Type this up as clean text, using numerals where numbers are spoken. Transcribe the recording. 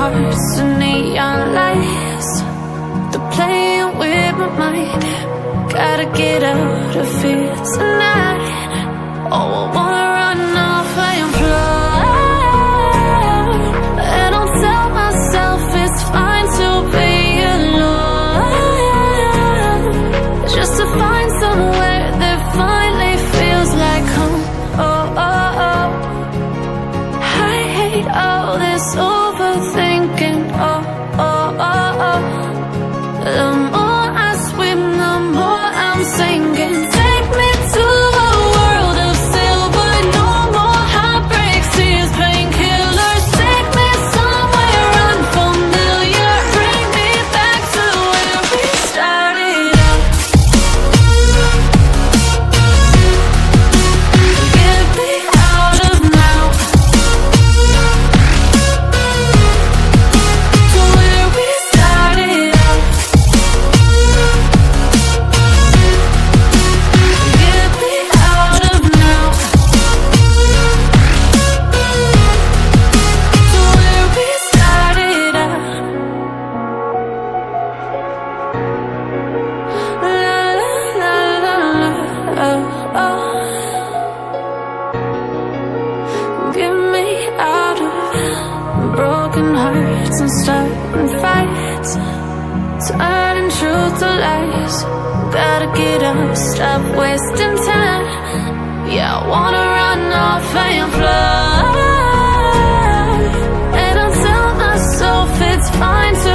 hearts and neon lights. They're playing with my mind. Gotta get out of here tonight. Oh, I wanna run off and fly. And I'll tell myself it's fine to be alone, just to find somewhere that finally feels like home. Oh, oh, oh. I hate all this overthinking. Oh, oh, oh, oh. The more I swim, the more I'm sinking. Take me to a world of silver. No more heartbreaks, tears, painkillers. Take me somewhere unfamiliar. Bring me back to where we started out. Get me out of now, to where we started out. Get me out of now, to where we started out. La la la la la, oh, oh. Get me out of broken hearts and starting fights, turning truth to lies. Gotta get up, stop wasting time. Yeah, I wanna run off and fly. And I'll tell myself it's fine to